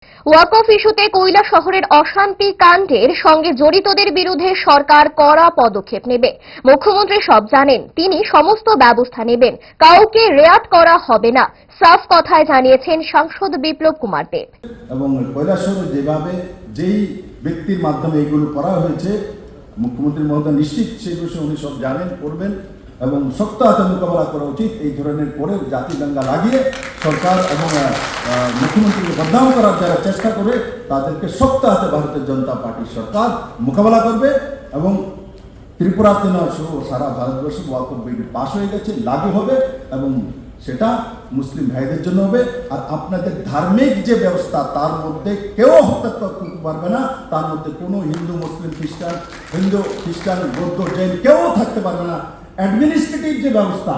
ওয়াকফ ইস্যুতে কৈলাসহরের অশান্তি কাণ্ডের সঙ্গে জড়িতদের বিরুদ্ধে সরকার কড়া পদক্ষেপ নেবে। মুখ্যমন্ত্রী সব জানেন, তিনি সমস্ত ব্যবস্থা নেবেন, কাউকে রেয়াত করা হবে না, সাফ কথায় জানিয়েছেন সাংসদ বিপ্লব কুমার দেব। এবং কৈলাসহরে যেভাবে যেই ব্যক্তির মাধ্যমে এগুলো করা হয়েছে, মুখ্যমন্ত্রী মহোদয় নিশ্চিত সেই বিষয়ে উনি সব জানেন, করবেন এবং শক্ত হাতে মোকাবেলা করা উচিত। এই ধরনের করে জাতি দাঙ্গা লাগিয়ে সরকার এবং মুখ্যমন্ত্রীকে বদনাম করার যারা চেষ্টা করে তাদেরকে শক্ত হাতে ভারতীয় জনতা পার্টির সরকার মোকাবেলা করবে। এবং ত্রিপুরাতে নয়, সারা ভারতবর্ষে ওয়াকফ বিল পাশ হয়ে গেছে, লাগু হবে এবং সেটা মুসলিম ভাইদের জন্য হবে। আর আপনাদের ধার্মিক যে ব্যবস্থা তার মধ্যে কেউ হস্তক্ষেপ করতে পারবে না, তার মধ্যে কোনো হিন্দু মুসলিম খ্রিস্টান বৌদ্ধ জৈন কেউ থাকতে পারবে না। অ্যাডমিনিস্ট্রেটিভ যে ব্যবস্থা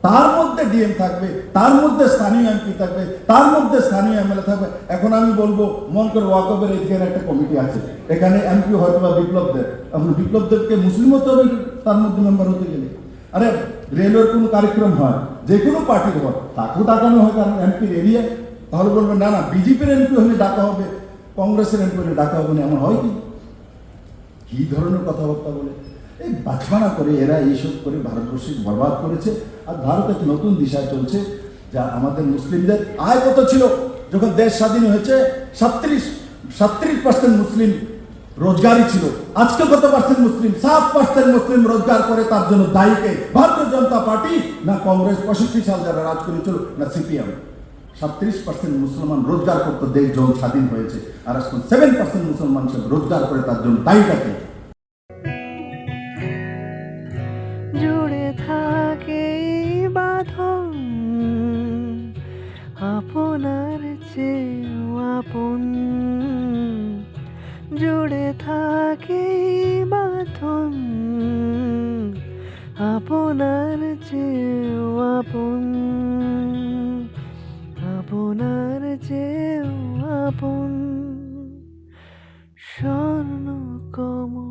তার মধ্যে ডিএম থাকবে, তার মধ্যে স্থানীয় এমপি থাকবে, তার মধ্যে স্থানীয় এমএলএ থাকবে। এখন আমি বলবো, মন করে ওয়াকফের এখানে একটা কমিটি আছে, এখানে এমপি হয়তো বা বিপ্লব দেব, এখন বিপ্লব দেবকে মুসলিম হতে হবে তার মধ্যে মেম্বার হতে গেলে। আরে রেলওয়ের কোনো কার্যক্রম হয়, যে কোনো পার্টির হয়, তাকেও ডাকানো হয় কারণ এমপির এরিয়া। তাহলে বলবেন না না বিজেপির এমপি হলে ডাকা হবে, কংগ্রেসের এমপি হলে ডাকা হবে না, এমন হয় কি ধরনের কথাবার্তা বলে এই বাছমানা করে এরা এইসব করে ভারতবর্ষকে বরবাদ করেছে। আর ভারত এক নতুন দিশায় চলছে, যা আমাদের মুসলিমদের আয় কত ছিল যখন দেশ স্বাধীন হয়েছে, 37% মুসলিম রোজগারই ছিল। আজকে কত পার্সেন্ট মুসলিম? 7% মুসলিম রোজগার করে। তার জন্য দায়ীকে ভারতীয় জনতা পার্টি না কংগ্রেস 65 সাল যারা রাজ করেছিল, না সিপিএম। 37% মুসলমান রোজগার করতো দেশ যখন স্বাধীন হয়েছে, আর এখন 7% মুসলমান সব রোজগার করে। তার জন্য দায়ীটাকে জুড়ে থাকে বাঁধন আপনার চেয়েও আপন, জুড়ে থাকে বাঁধন আপনার চেয়েও আপন, আপনার চেয়েও আপন। স্বর্ণ কমল